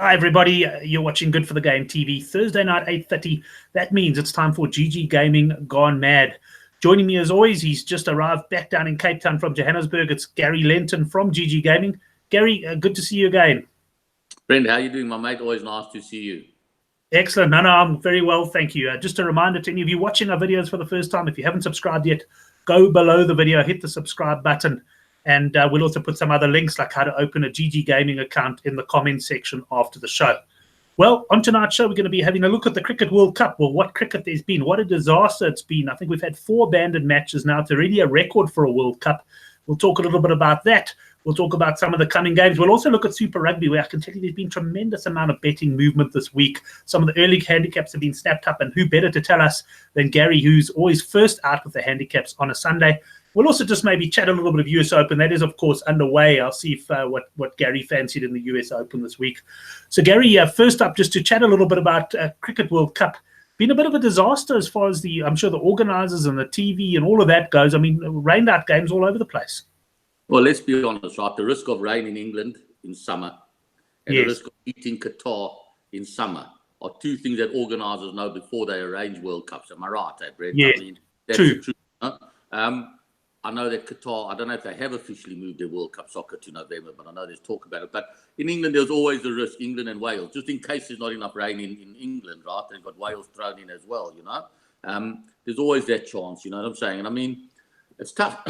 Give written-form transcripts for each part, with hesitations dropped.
Hi, everybody. You're watching Good for the Game TV. Thursday night, 8:30. That means it's time for GG Gaming Gone Mad. Joining me as always, he's just arrived back down in Cape Town from Johannesburg. It's Gary Lentin from GG Gaming. Gary, good to see you again. Brent, how you doing, my mate? Always nice to see you. Excellent. No, I'm very well, thank you. Just a reminder to any of you watching our videos for the first time, if you haven't subscribed yet, go below the video, hit the subscribe button. And we'll also put some other links like how to open a GG Gaming account in the comment section after the show. Well, on tonight's show, we're going to be having a look at the Cricket World Cup. Well, what cricket there's been, what a disaster it's been. I think we've had 4 abandoned matches now. It's already a record for a World Cup. We'll talk a little bit about that. We'll talk about some of the coming games. We'll also look at Super Rugby, where I can tell you there's been tremendous amount of betting movement this week. Some of the early handicaps have been snapped up, and who better to tell us than Gary, who's always first out with the handicaps on a Sunday. We'll also just maybe chat a little bit of US Open. That is, of course, underway. I'll see if what Gary fancied in the US Open this week. So, Gary, first up, just to chat a little bit about Cricket World Cup. Been a bit of a disaster as far as I'm sure the organisers and the TV and all of that goes. I mean, rained out games all over the place. Well, let's be honest, right? The risk of rain in England in summer and the risk of heating Qatar in summer are two things that organisers know before they arrange World Cups. Am I right, Brent? Yeah, I mean, that's true. Huh? I know that Qatar, I don't know if they have officially moved their World Cup soccer to November, but I know there's talk about it. But in England, there's always the risk, England and Wales, just in case there's not enough rain in England, right? They've got Wales thrown in as well, you know. There's always that chance, you know what I'm saying? And I mean, it's tough.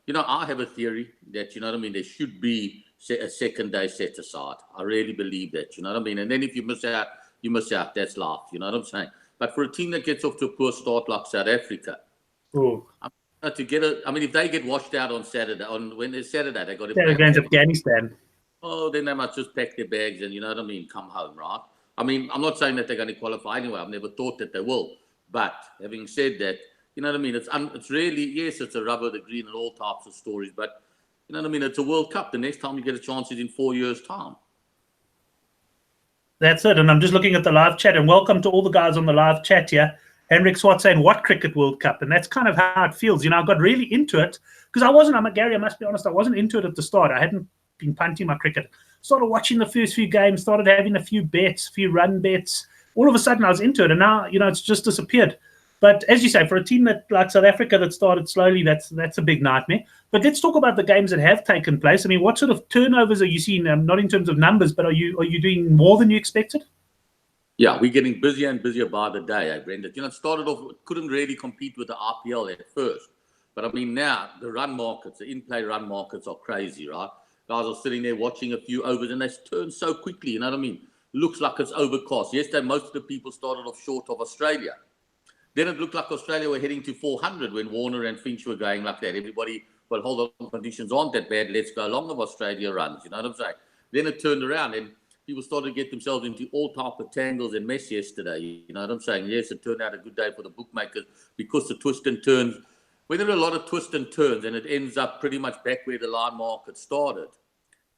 You know, I have a theory that, you know what I mean, there should be a second day set aside. I really believe that, you know what I mean? And then if you miss out, you miss out. That's life, you know what I'm saying? But for a team that gets off to a poor start like South Africa, to get I mean, if they get washed out on Saturday, when it's Saturday, they got to play against Afghanistan. Oh, then they must just pack their bags and, you know what I mean, come home, right? I mean, I'm not saying that they're going to qualify anyway. I've never thought that they will. But having said that, you know what I mean? It's really, yes, it's a rubber, the green, and all types of stories. But, you know what I mean? It's a World Cup. The next time you get a chance is in 4 years' time. That's it. And I'm just looking at the live chat. And welcome to all the guys on the live chat here. Henrik Swart saying, what Cricket World Cup? And that's kind of how it feels. You know, I got really into it because Gary, I must be honest, I wasn't into it at the start. I hadn't been punting my cricket. Started watching the first few games, started having a few bets, a few run bets. All of a sudden I was into it. And now, you know, it's just disappeared. But as you say, for a team that like South Africa that started slowly, that's a big nightmare. But let's talk about the games that have taken place. I mean, what sort of turnovers are you seeing? Not in terms of numbers, but are you doing more than you expected? Yeah, we're getting busier and busier by the day, Brenda. You know, it started off, couldn't really compete with the RPL at first. But I mean, now the run markets, the in-play run markets are crazy, right? Guys are sitting there watching a few overs and they turn so quickly, you know what I mean? Looks like it's overcast. Yesterday, most of the people started off short of Australia. Then it looked like Australia were heading to 400 when Warner and Finch were going like that. Everybody, well, hold on, conditions aren't that bad. Let's go along with Australia runs, you know what I'm saying? Then it turned around and people started to get themselves into all type of tangles and mess yesterday. You know what I'm saying? Yes, it turned out a good day for the bookmakers because the twist and turns, when there are a lot of twists and turns and it ends up pretty much back where the line market started,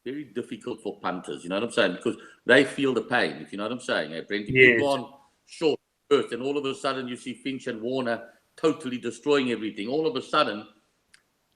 very difficult for punters, you know what I'm saying? Because they feel the pain, if you know what I'm saying. Brent, if you've gone short first and all of a sudden you see Finch and Warner totally destroying everything, all of a sudden,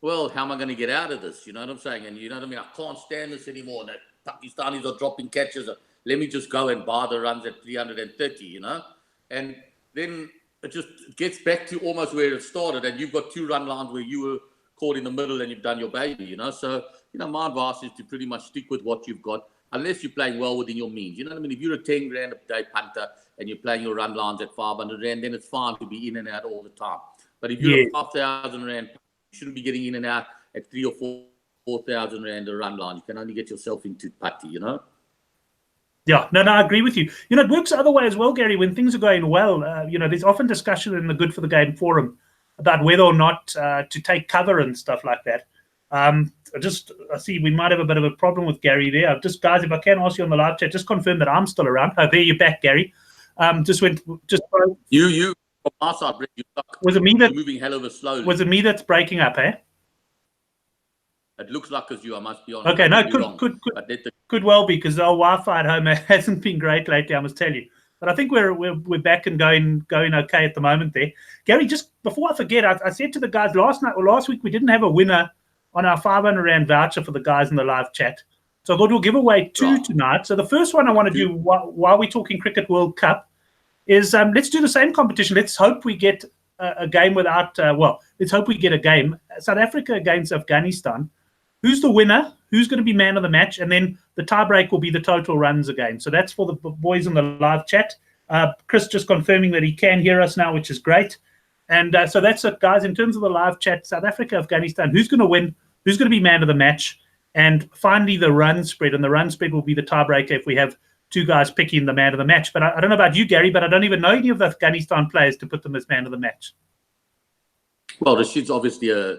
well, how am I going to get out of this? You know what I'm saying? And you know what I mean? I can't stand this anymore. That Pakistanis are dropping catches. Let me just go and bar the runs at 330, you know? And then it just gets back to almost where it started. And you've got 2 run lines where you were caught in the middle and you've done your baby, you know? So, you know, my advice is to pretty much stick with what you've got, unless you're playing well within your means. You know what I mean? If you're a 10 grand a day punter and you're playing your run lines at 500 rand, then it's fine to be in and out all the time. But if you're a 5,000 rand, you shouldn't be getting in and out at 3,000 or 4,000 rand a run line. You can only get yourself into putty, you know? Yeah, no, I agree with you. You know, it works the other way as well, Gary. When things are going well, you know, there's often discussion in the Good for the Game forum about whether or not to take cover and stuff like that. I see we might have a bit of a problem with Gary there. Guys, if I can ask you on the live chat, just confirm that I'm still around. Oh, there you're back, Gary. You from our side, you was it me that moving hell over slowly? Was it me that's breaking up, eh? It looks like it's you, I must be honest. Okay, no, could well be because our Wi-Fi at home hasn't been great lately, I must tell you. But I think we're back and going okay at the moment there. Gary, just before I forget, I said to the guys last week we didn't have a winner on our 500 Rand voucher for the guys in the live chat. So I thought we'll give away two Right. tonight. So the first one I want to do while we're talking Cricket World Cup is let's do the same competition. Let's hope we get a game without, let's hope we get a game. South Africa against Afghanistan. Who's the winner? Who's going to be man of the match? And then the tiebreak will be the total runs again. So that's for the boys in the live chat. Chris just confirming that he can hear us now, which is great. And so that's it, guys. In terms of the live chat, South Africa, Afghanistan, who's going to win? Who's going to be man of the match? And finally, the run spread. And the run spread will be the tiebreaker if we have two guys picking the man of the match. But I don't know about you, Gary, but I don't even know any of the Afghanistan players to put them as man of the match. Well, Rashid's obviously a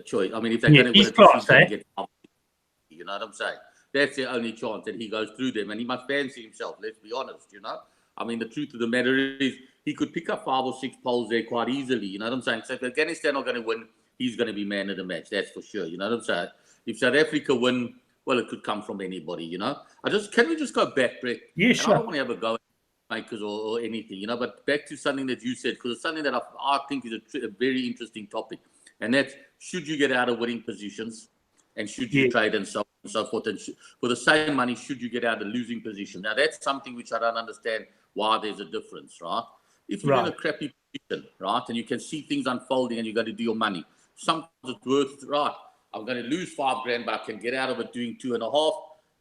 choice. I mean, if they're going to win it, class, get, you know what I'm saying? That's the only chance that he goes through them, and he must fancy himself. Let's be honest, you know. I mean, the truth of the matter is, he could pick up 5 or 6 poles there quite easily. You know what I'm saying? So if Afghanistan are going to win, he's going to be man of the match. That's for sure. You know what I'm saying? If South Africa win, well, it could come from anybody. You know. Can we just go back, Brett? Yeah, sure. I don't want to have a go at makers or anything, you know. But back to something that you said, because it's something that I think is a very interesting topic, and that's, should you get out of winning positions, and should you trade and so on and so forth, and for the same money, should you get out of losing position? Now that's something which I don't understand why there's a difference, right? If you're in a crappy position, right, and you can see things unfolding and you got to do your money, sometimes it's worth, right, I'm going to lose $5,000, but I can get out of it doing 2.5,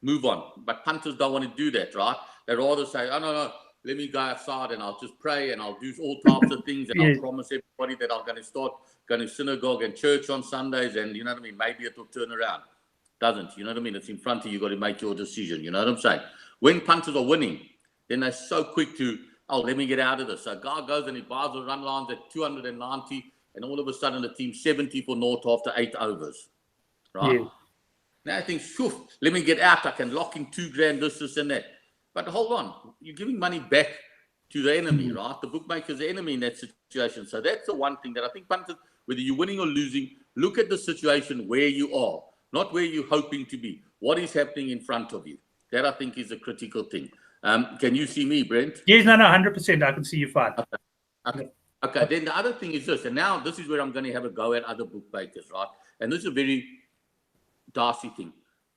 move on. But punters don't want to do that, right? They rather say, oh, no, let me go outside and I'll just pray and I'll do all types of things, and I'll promise everybody that I'm going to start going to synagogue and church on Sundays, and you know what I mean, maybe it will turn around. Doesn't, you know what I mean? It's in front of you, you've got to make your decision, you know what I'm saying? When punters are winning, then they're so quick to, oh, let me get out of this. So a guy goes and he buys the run lines at 290, and all of a sudden the team's 70 for naught after 8 overs, right? Now I think, phew, let me get out. I can lock in $2,000, this and that. But hold on, you're giving money back to the enemy, right? The bookmaker's the enemy in that situation. So that's the one thing that I think punters, whether you're winning or losing, look at the situation where you are, not where you're hoping to be. What is happening in front of you? That I think is a critical thing. Can you see me, Brent? Yes, no, 100%. I can see you fine. Okay. Then the other thing is this, and now this is where I'm going to have a go at other bookmakers, right? And this is a very dicey thing.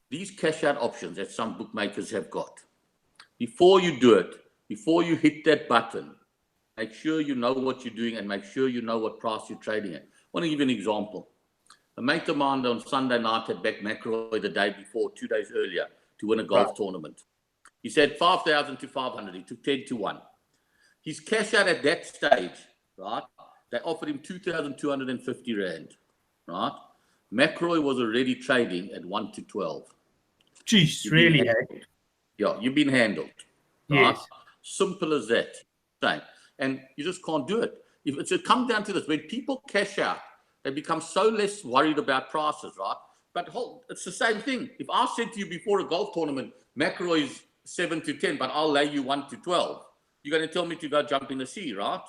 These cash out options that some bookmakers have got, before you do it, before you hit that button, make sure you know what you're doing and make sure you know what price you're trading at. I want to give you an example. A mate of mine on Sunday night had backed McIlroy the day before, 2 days earlier, to win a golf tournament. He said 5,000 to 500. He took 10 to 1. His cash out at that stage, right? They offered him 2,250 rand, right? McIlroy was already trading at 1 to 12. Jeez, really? Yeah, you've been handled. Right? Yes. Simple as that. And you just can't do it. If it comes down to this, when people cash out, they become so less worried about prices, right? But it's the same thing. If I said to you before a golf tournament, McIlroy is 7 to 10, but I'll lay you 1 to 12, you're going to tell me to go jump in the sea, right?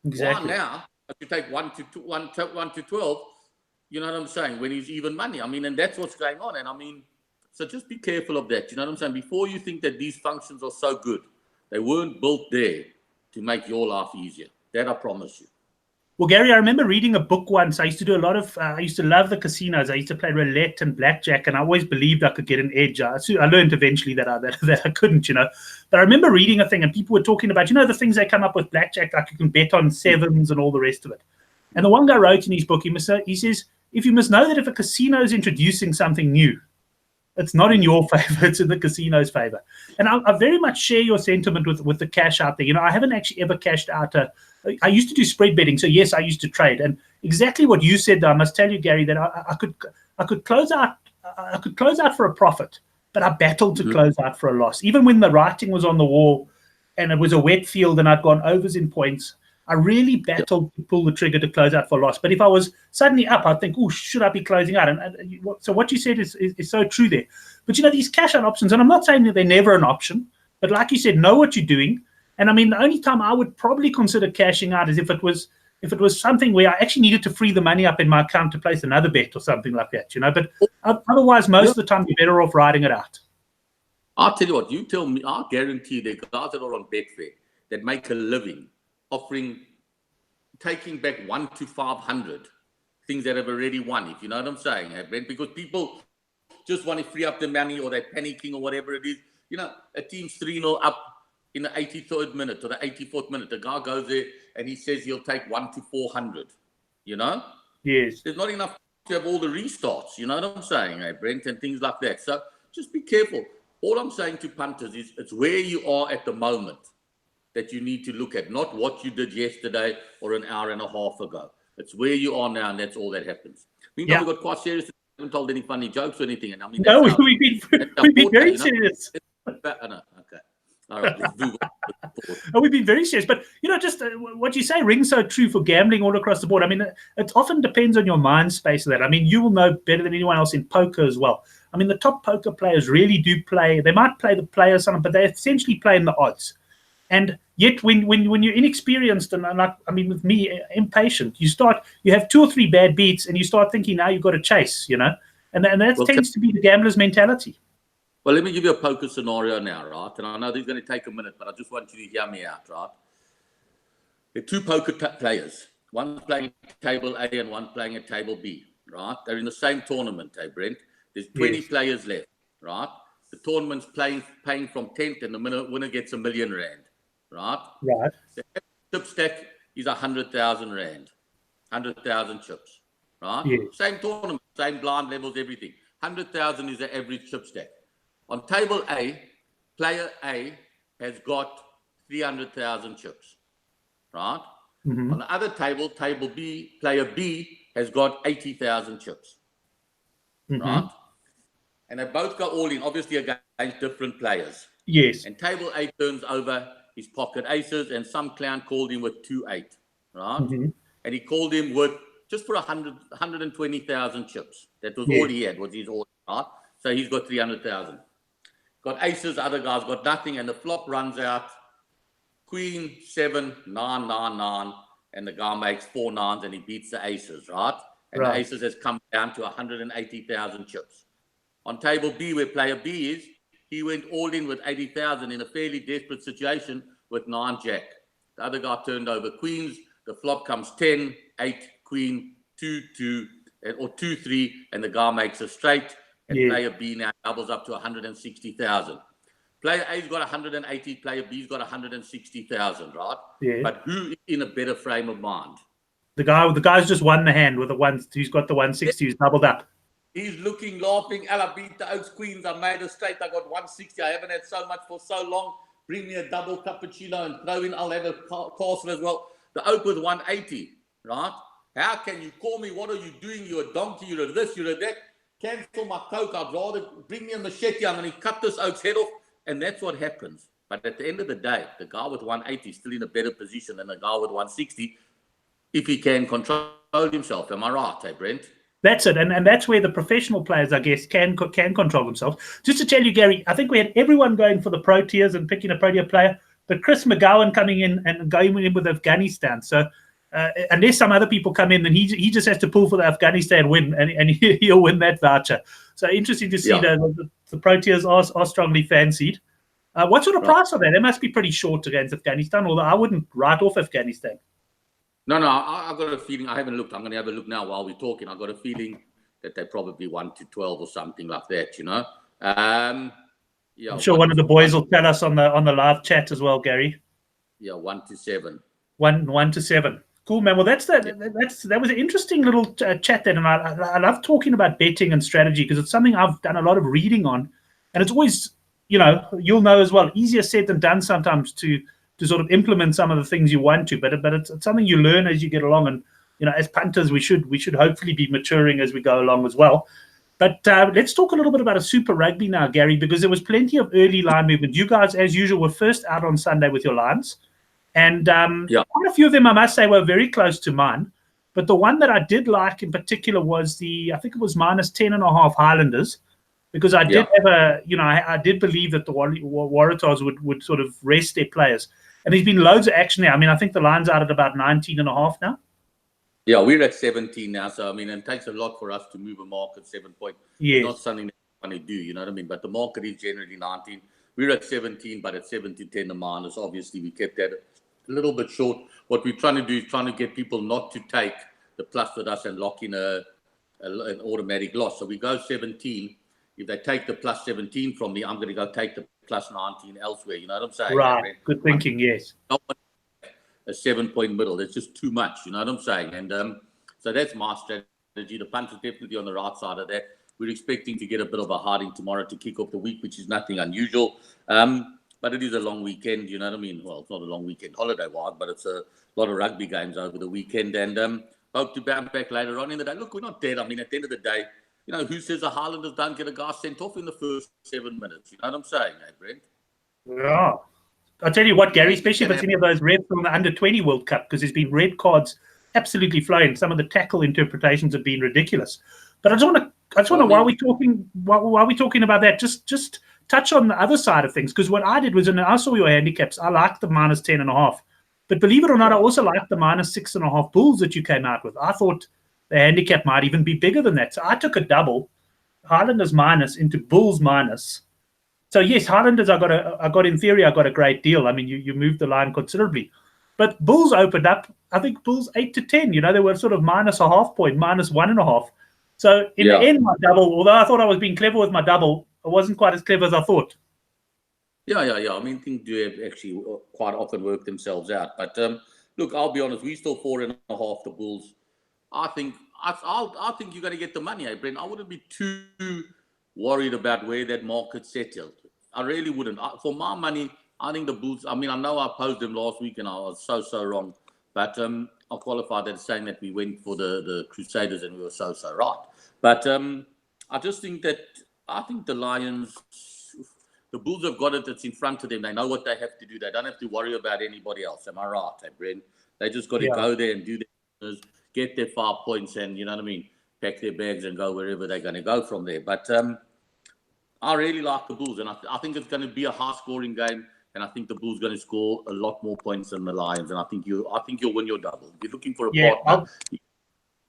Exactly. Why now, if you take 1 to 12, you know what I'm saying, when he's even money? I mean, and that's what's going on. And I mean, so just be careful of that. You know what I'm saying? Before you think that these functions are so good, they weren't built there to make your life easier. That I promise you. Well, Gary, I remember reading a book once. I used to do a lot of, I used to love the casinos. I used to play roulette and blackjack, and I always believed I could get an edge. I learned eventually that I couldn't, you know. But I remember reading a thing, and people were talking about, you know, the things they come up with blackjack, like you can bet on sevens and all the rest of it. And the one guy wrote in his book, he says, if you must know that if a casino is introducing something new, it's not in your favor, it's in the casino's favor. And I very much share your sentiment with the cash out there. You know, I haven't actually ever cashed out. I used to do spread betting, so yes, I used to trade. And exactly what you said, though, I must tell you, Gary, that I could close out for a profit, but I battled to close out for a loss. Even when the writing was on the wall and it was a wet field and I'd gone overs in points, I really battled to pull the trigger to close out for a loss. But if I was suddenly up, I'd think, oh, should I be closing out? And so what you said is so true there. But, you know, these cash out options, and I'm not saying that they're never an option, but like you said, know what you're doing. And I mean, the only time I would probably consider cashing out is if it was something where I actually needed to free the money up in my account to place another bet or something like that, you know. But otherwise, most of the time, you're better off riding it out. I'll tell you what, you tell me, I'll guarantee the guys that are on Betfair that make a living taking back 1 to 500 things that have already won, if you know what I'm saying, Brent, because people just want to free up the money, or they're panicking, or whatever it is. You know, a team's 3-0 up in the 83rd minute or the 84th minute. The guy goes there and he says he'll take 1 to 400. You know? Yes. There's not enough to have all the restarts. You know what I'm saying, Brent, and things like that. So just be careful. All I'm saying to punters is it's where you are at the moment that you need to look at, not what you did yesterday or an hour and a half ago. It's where you are now, and that's all that happens. Meanwhile, we got quite serious. We haven't told any funny jokes or anything. And I mean, no, we've been very serious. Okay. All right, let's move on. We've been very serious. But, you know, just what you say rings so true for gambling all across the board. I mean, it often depends on your mind space of that. I mean, you will know better than anyone else in poker as well. I mean, the top poker players really do play. They might play the players, but they essentially play in the odds. And yet, when you're inexperienced and like, I mean, with me, impatient, you have 2 or 3 bad beats, and you start thinking now you've got to chase, you know, and that tends to be the gambler's mentality. Well, let me give you a poker scenario now, right? And I know this is going to take a minute, but I just want you to hear me out, right? There are 2 poker players. One's playing table A and one playing at table B, right? They're in the same tournament, Brent. There's 20 players left, right? The tournament's paying from 10th, and the winner gets R1 million, right? Right. The chip stack is 100,000 rand, 100,000 chips, right? Yes. Same tournament, same blind levels, everything. 100,000 is the average chip stack. On table A, player A has got 300,000 chips, right? On the other table, table B, player B has got 80,000 chips, right? And they both go all in, obviously against different players. Yes. And table A turns over his pocket aces, and some clown called him with 2-8, right? And he called him with just for 120,000 chips. That was all he had, was his order, right? So he's got 300,000. Got aces, other guys got nothing, and the flop runs out. Queen, 7, 9, 9, 9, and the guy makes 4 9s, and he beats the aces, right? And the aces has come down to 180,000 chips. On table B, where player B is, he went all in with 80,000 in a fairly desperate situation with 9 jack. The other guy turned over queens. The flop comes 10, 8, queen, 2, 2, or 2, 3, and the guy makes a straight. And player B now doubles up to 160,000. Player A's got 180, player B's got 160,000, right? Yeah. But who is in a better frame of mind? The guy's just won the hand with the one. He's got the 160. He's doubled up. He's looking, laughing. I beat the Oaks Queens. I made a straight. I got 160. I haven't had so much for so long. Bring me a double cappuccino and throw in. I'll have a castle as well. The Oak was 180, right? How can you call me? What are you doing? You're a donkey. You're a this. You're a that. Cancel my Coke. I'd rather bring me a machete. I'm going to cut this Oak's head off. And that's what happens. But at the end of the day, the guy with 180 is still in a better position than the guy with 160 if he can control himself. Am I right, Brent? That's it. And that's where the professional players, I guess, can control themselves. Just to tell you, Gary, I think we had everyone going for the Proteas and picking a Protea player, but Chris McGowan coming in and going in with Afghanistan. So unless some other people come in, then he just has to pull for the Afghanistan win, and he'll win that voucher. So interesting to see the Proteas are strongly fancied. What sort of price are they? They must be pretty short against Afghanistan, although I wouldn't write off Afghanistan. No, I've got a feeling. I haven't looked. I'm going to have a look now while we're talking. I've got a feeling that they're probably 1 to 12 or something like that, you know. I'm sure one of the boys will tell us on the live chat as well, Gary. Yeah, 1 to 7. 1 to 7. Cool, man. Well, that was an interesting little chat then, and I love talking about betting and strategy because it's something I've done a lot of reading on, and it's always, you'll know as well, easier said than done sometimes to sort of implement some of the things you want to, but it's something you learn as you get along, and as punters we should hopefully be maturing as we go along as well. But let's talk a little bit about a Super Rugby now, Gary, because there was plenty of early line movement. You guys, as usual, were first out on Sunday with your lines. And quite a few of them, I must say, were very close to mine. But the one that I did like in particular was I think it was -10.5 Highlanders, because I did have I did believe that the Waratahs would sort of rest their players. And there's been loads of action there. I mean, I think the line's out at about 19.5 now. Yeah, we're at 17 now. So, I mean, it takes a lot for us to move a market 7 point. Yes. It's not something that we want to do, you know what I mean? But the market is generally 19. We're at 17, but at 7 to 10 the minus. Obviously, we kept that a little bit short. What we're trying to do is trying to get people not to take the plus with us and lock in an automatic loss. So we go 17. if they take the plus 17 from me, I'm going to go take the plus 19 elsewhere. You know what I'm saying? Right. Good thinking, yes. I don't want a 7-point middle. That's just too much. You know what I'm saying? And so that's my strategy. The punch is definitely on the right side of that. We're expecting to get a bit of a harding tomorrow to kick off the week, which is nothing unusual. But it is a long weekend, you know what I mean? Well, it's not a long weekend holiday-wise, but it's a lot of rugby games over the weekend. And hope to bounce back later on in the day. Look, we're not dead. I mean, at the end of the day, you know, who says the Highlanders don't get a guy sent off in the first 7 minutes? You know what I'm saying, Brent? Yeah. I'll tell you what, Gary, especially if it's any of those reds from the Under-20 World Cup, because there's been red cards absolutely flowing. Some of the tackle interpretations have been ridiculous. But I just want to, while we're talking about that, just touch on the other side of things. Because what I did was, and I saw your handicaps, I liked the minus 10.5. But believe it or not, I also liked the minus 6.5 Bulls that you came out with. I thought the handicap might even be bigger than that. So I took a double, Highlanders minus into Bulls minus. So yes, Highlanders, I got in theory, I got a great deal. I mean, you moved the line considerably. But Bulls opened up, I think Bulls 8 to 10. You know, they were sort of minus a half point, minus 1.5. So in the end, my double, although I thought I was being clever with my double, I wasn't quite as clever as I thought. Yeah. I mean, things do actually quite often work themselves out. But look, I'll be honest, we still 4.5 the Bulls. I think you're going to get the money, Brent. I wouldn't be too worried about where that market settled. I really wouldn't. For my money, I think the Bulls, I mean, I know I posed them last week and I was so wrong. But I'll qualify that saying that we went for the Crusaders and we were so right. But I just think that, I think the Lions, the Bulls have got it that's in front of them. They know what they have to do. They don't have to worry about anybody else. Am I right, Brent? They just got to go there and do their business, get their 5 points and, you know what I mean, pack their bags and go wherever they're going to go from there. But I really like the Bulls, and I think it's going to be a high-scoring game, and I think the Bulls going to score a lot more points than the Lions, and I think you'll win your double. If you're looking for a partner, you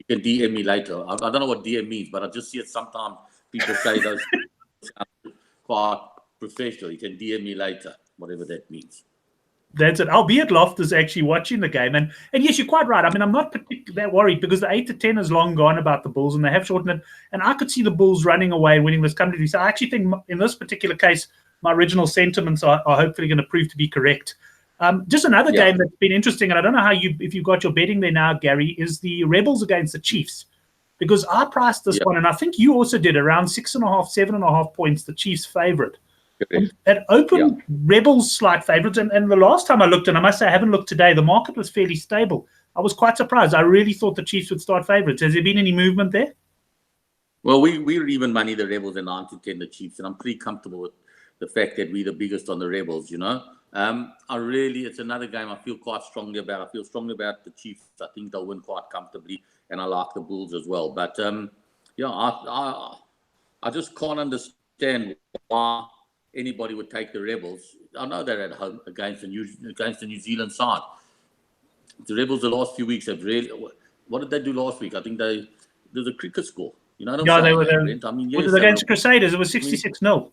can DM me later. I don't know what DM means, but I just see it sometimes. People say those quite professional. You can DM me later, whatever that means. That's it. I'll be at Loftus actually watching the game. And yes, you're quite right. I mean, I'm not particularly that worried because the 8 to 10 is long gone about the Bulls and they have shortened it. And I could see the Bulls running away and winning this comfortably. So I actually think in this particular case, my original sentiments are hopefully going to prove to be correct. Just another game that's been interesting, and I don't know if you've got your betting there now, Gary, is the Rebels against the Chiefs. Because I priced this one, and I think you also did around 6.5, 7.5 points, the Chiefs' favorite. At open, Rebels slight favorites, and the last time I looked, and I must say I haven't looked today, the market was fairly stable. I was quite surprised. I really thought the Chiefs would start favorites. Has there been any movement there? Well, we're even money the Rebels and 9 to 10 the Chiefs, and I'm pretty comfortable with the fact that we're the biggest on the Rebels, you know. It's another game I feel quite strongly about. I feel strongly about the Chiefs. I think they'll win quite comfortably, and I like the Bulls as well. But I just can't understand why anybody would take the Rebels. I know they're at home against the New Zealand side. The Rebels the last few weeks have really. What did they do last week? I think there's a cricket score. You know what I'm saying? They were there. I mean, yes, it was against Crusaders. It was 66-0.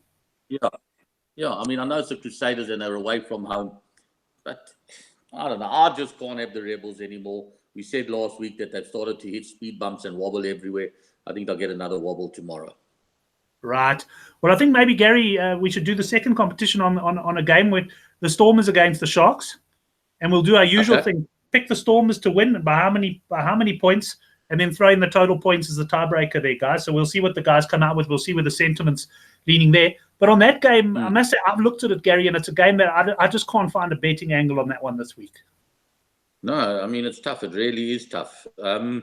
Yeah. I mean, I know it's the Crusaders and they're away from home, but I don't know. I just can't have the Rebels anymore. We said last week that they've started to hit speed bumps and wobble everywhere. I think they'll get another wobble tomorrow. Right. Well, I think maybe, Gary, we should do the second competition on a game with the Stormers against the Sharks, and we'll do our usual thing: pick the Stormers to win by how many points, and then throw in the total points as the tiebreaker there, guys. So we'll see what the guys come out with. We'll see where the sentiment's leaning there. But on that game, I must say I've looked at it, Gary, and it's a game that I just can't find a betting angle on that one this week. No, I mean, it's tough. It really is tough. There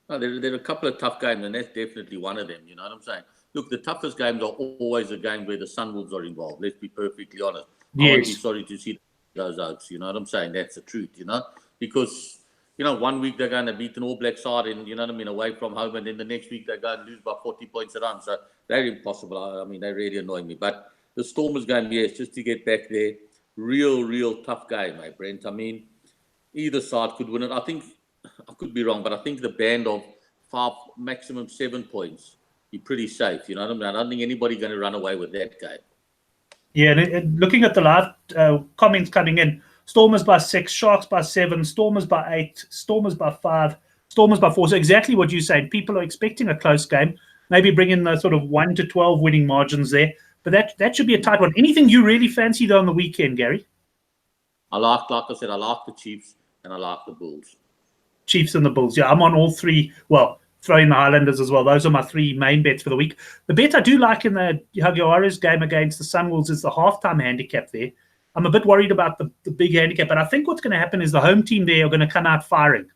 are a couple of tough games, and that's definitely one of them. You know what I'm saying? Look, the toughest games are always a game where the Sunwolves are involved. Let's be perfectly honest. I would be sorry to see those Oaks. You know what I'm saying? That's the truth, you know? Because, you know, 1 week they're going to beat an All Black side and, you know what I mean, away from home. And then the next week they go and lose by 40 points a run. So they're impossible. I mean, they really annoy me. But the Stormers game, yes, just to get back there. Real tough game, Brent. I mean, either side could win it. I think, I could be wrong, but I think the band of 5, maximum 7 points, you're pretty safe, you know what I mean? I don't think anybody's going to run away with that game. Yeah, and looking at the live comments coming in, Stormers by 6, Sharks by 7, Stormers by 8, Stormers by 5, Stormers by 4. So exactly what you're saying. People are expecting a close game. maybe bring in the sort of 1 to 12 winning margins there. But that should be a tight one. Anything you really fancy though on the weekend, Gary? like I said, I like the Chiefs and I like the Bulls. Chiefs and the Bulls. Yeah, I'm on all three. Well, throw in the Highlanders as well. Those are my three main bets for the week. The bet I do like in the Jaguares game against the Sunwolves is the halftime handicap there. I'm a bit worried about the big handicap, but I think what's going to happen is the home team there are going to come out firing.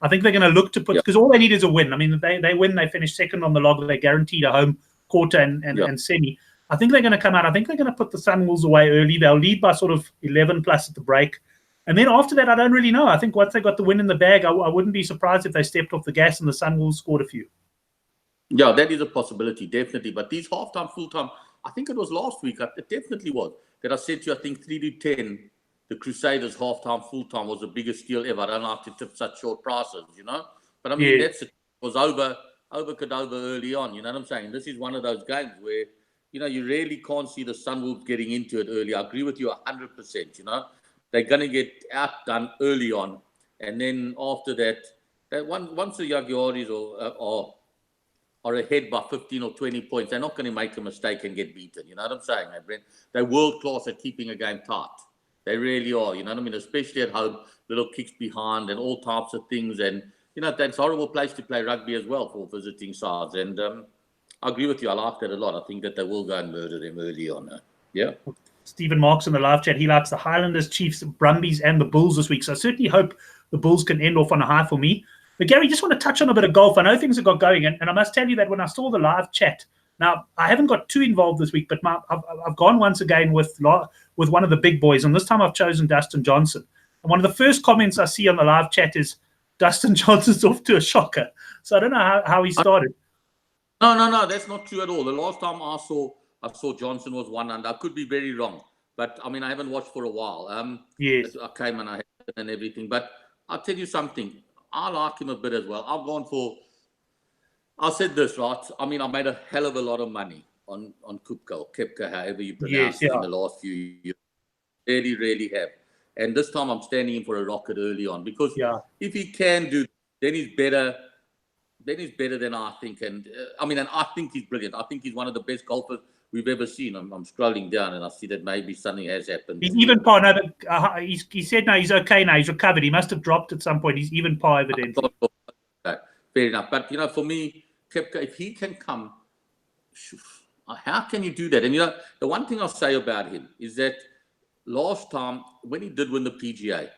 I think they're going to look to put, because all they need is a win. I mean, they win, they finish second on the log, they're guaranteed a home quarter and semi. I think they're going to come out. I think they're going to put the Sunwolves away early. They'll lead by sort of 11 plus at the break. And then after that, I don't really know. I think once they got the win in the bag, I wouldn't be surprised if they stepped off the gas and the Sunwolves scored a few. Yeah, that is a possibility, definitely. But these halftime, full-time, I think it was last week, it definitely was, that I said to you, I think 3-10, the Crusaders halftime, full-time was the biggest steal ever. I don't like to tip such short prices, you know. But I mean, it was over Cadova early on, you know what I'm saying? This is one of those games where, you know, you really can't see the Sunwolves getting into it early. I agree with you 100%, you know. They're going to get outdone early on. And then after that once the Jaguares are ahead by 15 or 20 points, they're not going to make a mistake and get beaten. You know what I'm saying, Brent? They're world-class at keeping a game tight. They really are, you know what I mean? Especially at home, little kicks behind and all types of things. And, you know, that's a horrible place to play rugby as well for visiting sides. And I agree with you. I like that a lot. I think that they will go and murder them early on. Yeah. Stephen Marks in the live chat, he likes the Highlanders, Chiefs, Brumbies, and the Bulls this week. So I certainly hope the Bulls can end off on a high for me. But Gary, just want to touch on a bit of golf. I know things have got going, and I must tell you that when I saw the live chat, now I haven't got too involved this week, but I've gone once again with one of the big boys, and this time I've chosen Dustin Johnson. And one of the first comments I see on the live chat is, Dustin Johnson's off to a shocker. So I don't know how he started. No, that's not true at all. The last time I saw Johnson was 1 under. I could be very wrong, but I mean, I haven't watched for a while. Yes. I came and I had it and everything, but I'll tell you something. I like him a bit as well. I said this, right? I mean, I made a hell of a lot of money on Kupka or Kepka, however you pronounce it, in the last few years. Really, really have. And this time I'm standing in for a rocket early on because if he can do, then he's better. Then he's better than I think. And and I think he's brilliant. I think he's one of the best golfers we've ever seen. I'm scrolling down and I see that maybe something has happened. He's even par. No, but he said no, he's okay now. He's recovered. He must have dropped at some point. He's even par, evidently. Fair enough. But, you know, for me, Kepka, if he can come, how can you do that? And, you know, the one thing I'll say about him is that last time when he did win the PGA,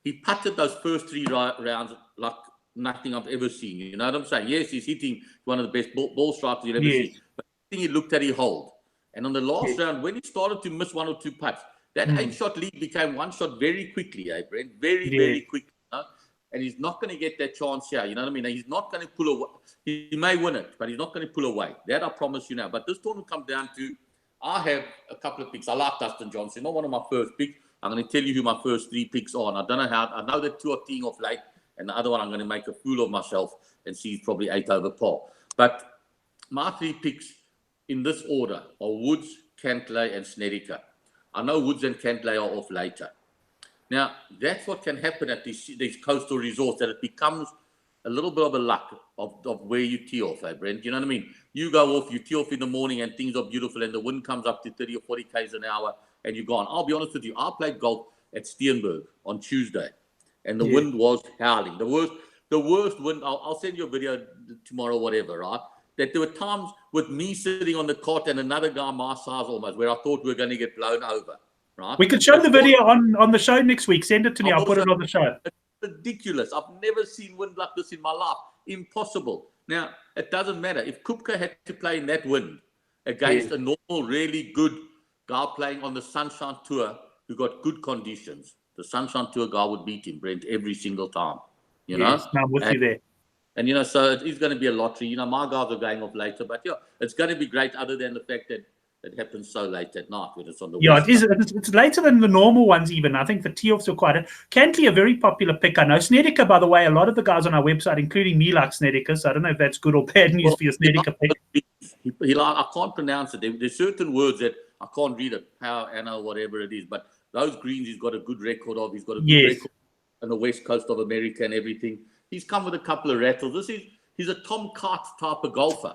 he putted those first 3 rounds like nothing I've ever seen. You know what I'm saying? Yes, he's hitting one of the best ball strikers you've ever seen. But the thing he looked at, he held. And on the last round, when he started to miss 1 or 2 putts, that 8-shot lead became 1 shot very quickly, Brent? Very quickly. You know? And he's not going to get that chance here. You know what I mean? He's not going to pull away. He may win it, but he's not going to pull away. That I promise you now. But this tournament comes down to, I have a couple of picks. I like Dustin Johnson. Not one of my first picks. I'm going to tell you who my first 3 picks are. And I don't know how. I know that 2 are teeing off late. And the other one, I'm going to make a fool of myself and see he's probably 8 over par. But my 3 picks in this order are Woods, Cantlay, and Snedeker. I know Woods and Cantlay are off later. Now, that's what can happen at these coastal resorts, that it becomes a little bit of a luck of where you tee off, Brent? You know what I mean? You go off, you tee off in the morning and things are beautiful and the wind comes up to 30 or 40 k's an hour and you're gone. I'll be honest with you, I played golf at Steenberg on Tuesday. And the wind was howling. The worst wind. I'll send you a video tomorrow, whatever, right? That there were times with me sitting on the cot and another guy my size almost, where I thought we were going to get blown over, right? We could show the video on the show next week. Send it to me. I'll put it on the show. It's ridiculous. I've never seen wind like this in my life. Impossible. Now, it doesn't matter. If Kupka had to play in that wind against a normal, really good guy playing on the Sunshine Tour who got good conditions, the Sunshine Tour guy would beat him, Brent, every single time. You know? I'm with you there. And, you know, so it is going to be a lottery. You know, my guys are going off later. But, yeah, it's going to be great other than the fact that it happens so late at night when it's on the west side. It's later than the normal ones even. I think the tee-offs are quite... Cantley, a very popular pick, I know. Snedeker, by the way, a lot of the guys on our website, including me, like Snedeker. So I don't know if that's good or bad news for your Snedeker pick. I can't pronounce it. There's certain words that I can't read it. Power, Anna, whatever it is. But those greens he's got a good record of. He's got a good record on the west coast of America and everything. He's come with a couple of rattles. He's a Tom Kite type of golfer.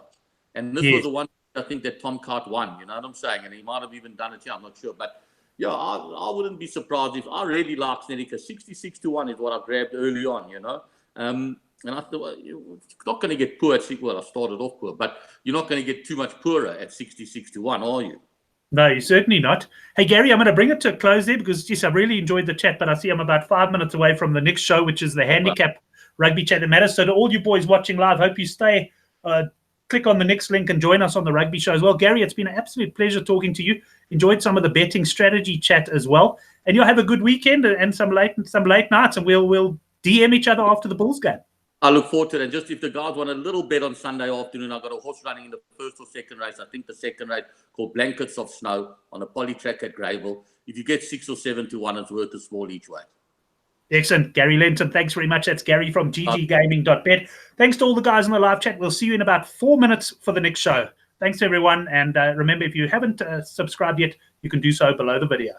And this was the one I think that Tom Cart won. You know what I'm saying? And he might have even done it here. I'm not sure, but yeah, I wouldn't be surprised if I really like Snedeker. 66-1 is what I grabbed early on. You know. And I thought, well, you're not going to get poor at 60. Well, I started off poor, but you're not going to get too much poorer at 66-1, are you? No, you're certainly not. Hey, Gary, I'm going to bring it to a close there because, geez, I really enjoyed the chat, but I see I'm about 5 minutes away from the next show, which is the Handicap Rugby Chat that Matters. So to all you boys watching live, hope you stay, click on the next link and join us on the rugby show as well. Gary, it's been an absolute pleasure talking to you. Enjoyed some of the betting strategy chat as well. And you'll have a good weekend and some late nights, and we'll DM each other after the Bulls game. I look forward to it. And just if the guys want a little bet on Sunday afternoon, I've got a horse running in the first or second race. I think the second race called Blankets of Snow on a poly track at Greyville. If you get 6 or 7 to 1, it's worth a small each way. Excellent. Gary Lentin, thanks very much. That's Gary from GGGaming.bet. Thanks to all the guys in the live chat. We'll see you in about 4 minutes for the next show. Thanks, everyone. And remember, if you haven't subscribed yet, you can do so below the video.